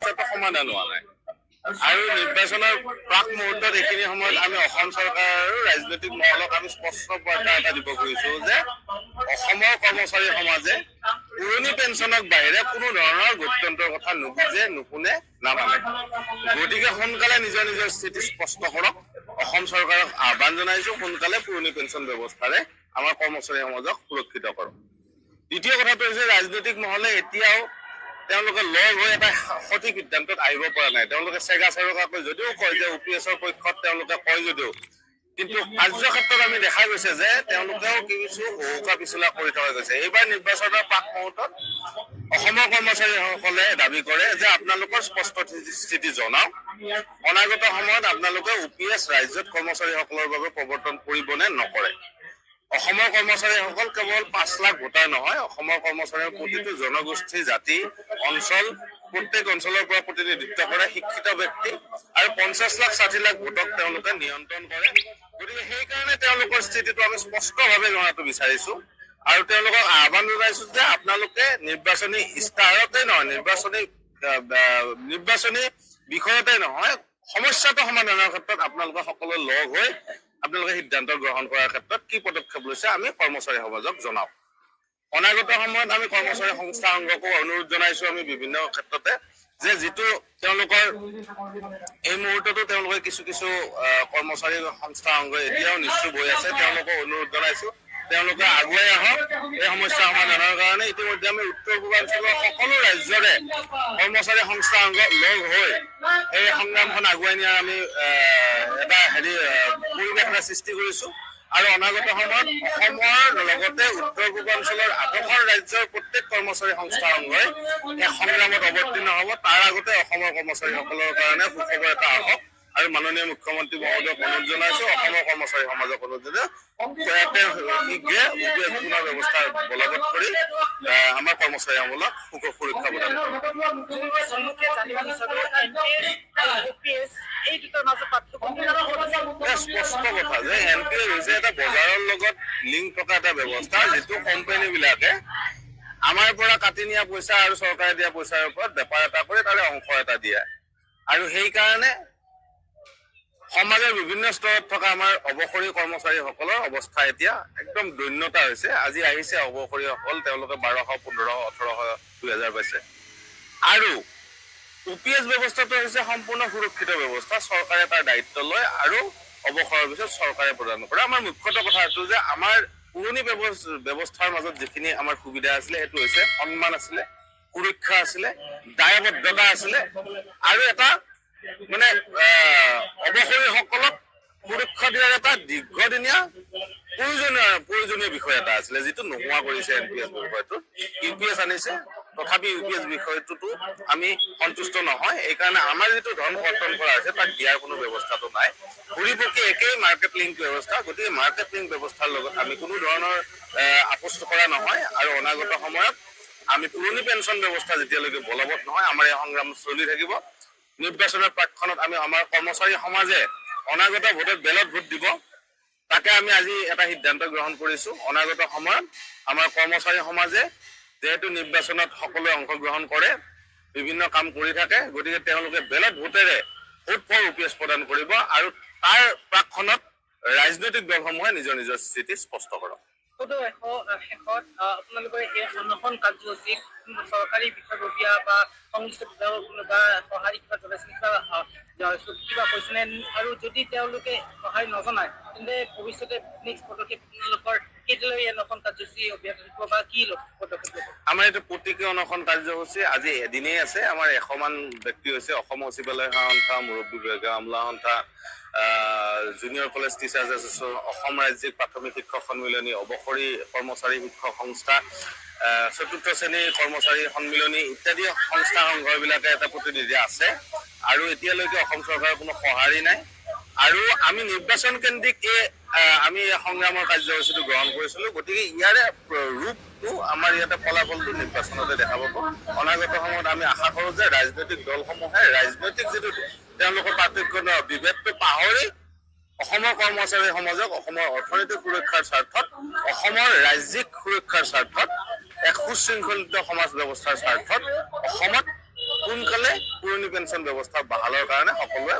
সমস্যাটো সমাধান হোৱা নাই আৰু নিৰ্বাচনৰ প্ৰাক মুহূৰ্তত এইখিনি সময়ত আমি অসম চৰকাৰ আৰু ৰাজনৈতিক মহলক আমি স্পষ্ট বাৰ্তা এটা দিব খুজিছো যে অসমৰ কৰ্মচাৰী সমাজে পুৰণি পেঞ্চনৰ বাহিৰে কোনো ধৰণৰ গত্যন্তৰ কথা নুবুজে নুশুনে নামানে গতিকে সোনকালে নিজৰ নিজৰ স্থিতি স্পষ্ট কৰক অসম চৰকাৰক আহ্বান জনাইছো সোনকালে পুৰণি পেঞ্চন ব্যৱস্থাৰে আমাৰ কৰ্মচাৰী সমাজক সুৰক্ষিত কৰক দ্বিতীয় কথাটো হৈছে ৰাজনৈতিক মহলে এতিয়াও তেওঁলোকে লগ হৈ এটা সঠিক সিদ্ধান্তত আহিব পৰা নাই তেওঁলোকে চেগা চেৰকাকৈ যদিও কয় যে UPSৰ পক্ষত তেওঁলোকে কয় যদিও কিন্তু কাৰ্যক্ষেত্ৰত আমি দেখা গৈছে যে তেওঁলোকেও কিছু হুকা পিছলা কৰি থকা গৈছে এইবাৰ নিৰ্বাচনৰ প্ৰাক মুহূৰ্তত অসমৰ কৰ্মচাৰীসকলে দাবী কৰে যে আপোনালোকৰ স্পষ্ট স্থিতি জনাওক অনাগত সময়ত আপোনালোকে UPS ৰাজ্যত কৰ্মচাৰীসকলৰ বাবে প্ৰৱৰ্তন কৰিব নে নকৰে অসমৰ কৰ্মচাৰীসকল কেৱল 5 লাখ ভোটাৰ নহয় অসমৰ কৰ্মচাৰীৰ প্ৰতিটো জনগোষ্ঠী জাতি অঞ্চল প্ৰত্যেক অঞ্চলৰ পৰা প্ৰতিনিধিত্ব কৰে শিক্ষিত ব্যক্তি আৰু 50 লাখ 60 লাখ ভোটক তেওঁলোকে নিয়ন্ত্ৰণ কৰে গতিকে সেইকাৰণে তেওঁলোকৰ স্থিতিটো আমি স্পষ্টভাৱে জনাটো বিচাৰিছো আৰু তেওঁলোকক আহ্বান জনাইছো যে আপোনালোকে নিৰ্বাচনী ইস্তাহাৰতে নহয় নিৰ্বাচনী বিষয়তে নহয় সমস্যাটো সমাধানৰ ক্ষেত্ৰত আপোনালোকে সকলো লগ হৈ আপোনালোকে সিদ্ধান্ত গ্ৰহণ কৰাৰ ক্ষেত্ৰত কি পদক্ষেপ লৈছে আমি কৰ্মচাৰী সমাজক জনাও অনাগত সময়ত আমি কৰ্মচাৰী সংস্থা সংঘকো অনুৰোধ জনাইছো আমি বিভিন্ন ক্ষেত্ৰতে যে যেটো তেওঁলোকৰ এই মুহূৰ্ততো তেওঁলোকে কিছু কৰ্মচাৰী সংস্থা সংঘ এতিয়াও নিশ্চয় হৈ আছে তেওঁলোকক অনুৰোধ জনাইছো তেওঁলোকে আগুৱাই আহক এই সমস্যা সমাধানৰ কাৰণে ইতিমধ্যে আমি উত্তৰ পূৰ্বাঞ্চলৰ সকলো ৰাজ্যৰে কৰ্মচাৰী সংস্থা সংঘ লগ হৈ এই সংগ্ৰামখন আগুৱাই নিয়াৰ আমি এটা পৰিৱেশ সৃষ্টি কৰিছো আৰু অনাগত সময়ত অসমৰ লগতে উত্তৰ পূৰ্বাঞ্চলৰ 8খন ৰাজ্যৰ প্ৰত্যেক কৰ্মচাৰী সংস্থা সংঘই এই সংগ্ৰামত অৱতীৰ্ণ হ'ব তাৰ আগতে অসমৰ কৰ্মচাৰীসকলৰ কাৰণে সুখবৰ এটা আহক আৰু মাননীয় মুখ্যমন্ত্ৰী মহোদয়ক অনুৰোধ জনাইছো অসমৰ কৰ্মচাৰী সমাজক অনুৰোধ শীঘ্ৰে UPS পুনৰ ব্যৱস্থা বলবৎ কৰি আমাৰ কৰ্মচাৰীসকলক সুৰক্ষা প্ৰদান স্পষ্ট কথা যে NPA হৈছে এটা বজাৰৰ লগত লিংক থকা এটা ব্যৱস্থা যিটো কোম্পানী বিলাকে আমাৰ পৰা কাটি নিয়া পইচা আৰু চৰকাৰে দিয়া পইচাৰ ওপৰত বেপাৰ এটা কৰি তাৰে অংশ এটা দিয়ে আৰু সেই কাৰণে সমাজৰ বিভিন্ন স্তৰত থকা আমাৰ অৱসৰী কৰ্মচাৰীসকলৰ অৱস্থা এতিয়া একদম দৈন্যতা হৈছে আজি আহিছে অৱসৰীসকল তেওঁলোকে 1200 1500 1800 2000 পাইছে আৰু UPS ব্যৱস্থাটো হৈছে সম্পূৰ্ণ সুৰক্ষিত ব্যৱস্থা চৰকাৰে তাৰ দায়িত্ব লয় আৰু অৱসৰৰ পিছত চৰকাৰে প্ৰদান কৰে আমাৰ মুখ্যত কথা এইটো যে আমাৰ পুৰণি ব্যৱস্থাৰ মাজত যিখিনি আমাৰ সুবিধা আছিলে এটো হৈছে সন্মান আছিলে সুৰক্ষা আছিলে দায়বদ্ধতা আছিলে আৰু এটা মানে অৱসৰীসকলক সুৰক্ষা দিয়াৰ এটা দীৰ্ঘদিনীয়া প্ৰয়োজনীয় বিষয় এটা আছিলে যিটো নোহোৱা কৰিছে NPS বিষয়টো UPS আনিছে তথাপি UPS বিষয়টোতো আমি সন্তুষ্ট নহয় এই কাৰণে আমাৰ যেটো ধন কৰ্তন কৰা আছে তাক দিয়াৰ কোনো ব্যৱস্থাটো নাই ঘূৰিপকি একেই মাৰ্কেট লিংক ব্যৱস্থা গতিকে মাৰ্কেট লিংক ব্যৱস্থাৰ লগত আমি কোনো ধৰণৰ আপোচ কৰা নহয় আৰু অনাগত সময়ত আমি পুৰণি পেঞ্চন ব্যৱস্থা যেতিয়ালৈকে বলবৎ নহয় আমাৰ এই সংগ্ৰাম চলি থাকিব নিৰ্বাচনৰ প্ৰাকখনত আমি আমাৰ কৰ্মচাৰী সমাজে অনাগত ভোটত বেলত ভোট দিব তাকে আমি আজি এটা সিদ্ধান্ত গ্ৰহণ কৰিছো অনাগত সময়ত আমাৰ কৰ্মচাৰী সমাজে যেহেতু নিৰ্বাচনত সকলোৱে অংশগ্ৰহণ কৰে বিভিন্ন কাম কৰি থাকে গতিকে তেওঁলোকে বেলত ভোটেৰে ভোট ফৰ UPS প্ৰদান কৰিব আৰু তাৰ প্ৰাকখনত ৰাজনৈতিক দলসমূহে নিজৰ স্থিতি স্পষ্ট কৰক শেষত আপোনালোকৰ এই অনশন কাৰ্যসূচীত চৰকাৰী বিষয়ববীয়া বা সংশ্লিষ্ট বিভাগৰ কোনোবা সঁহাৰি কিবা জনাইছে কিবা কৈছেনে আৰু যদি তেওঁলোকে সঁহাৰি নজনায় তেন্তে ভৱিষ্যতে নেক্সট পদক্ষেপ আপোনালোকৰ কেতিয়ালৈ অনশন কাৰ্যসূচী অব্যাহত থাকিব বা কি পদক্ষেপ ল'ব আমাৰ এইটো প্ৰতিকে অনশন কাৰ্যসূচী আজি এদিনেই আছে আমাৰ 100 মান ব্যক্তি হৈছে অসম সচিবালয় সন্থা মুৰব্বী বিভাগীয় আমলা সন্থা junior college teachers association Assam ৰাজ্যিক প্ৰাথমিক শিক্ষক সন্মিলনী অৱসৰী কৰ্মচাৰী শিক্ষক সংস্থা চতুৰ্থ শ্ৰেণীৰ কৰ্মচাৰী সন্মিলনী ইত্যাদি সংস্থা সংঘবিলাকে এটা প্ৰতিনিধি আছে আৰু এতিয়ালৈকে অসম চৰকাৰৰ কোনো সঁহাৰি নাই আৰু আমি নিৰ্বাচন কেন্দ্ৰিক আমি সংগ্ৰামৰ কাৰ্যসূচীটো গ্ৰহণ কৰিছিলো গতিকে ইয়াৰে ৰূপটো আমাৰ ইয়াতে ফলাফলটো নিৰ্বাচনতে দেখা পাব অনাগত সময়ত আমি আশা কৰোঁ যে ৰাজনৈতিক দলসমূহে ৰাজনৈতিক যিটো তেওঁলোকৰ পাৰ্থক্য বিভেদটো পাহৰি অসমৰ কৰ্মচাৰী সমাজক অসমৰ অৰ্থনৈতিক সুৰক্ষাৰ স্বাৰ্থত অসমৰ ৰাজ্যিক সুৰক্ষাৰ স্বাৰ্থত এক সুশৃংখলিত সমাজ ব্যৱস্থাৰ স্বাৰ্থত অসমত সোনকালে পুৰণি পেঞ্চন ব্যৱস্থা বাহালৰ কাৰণে সকলোৱে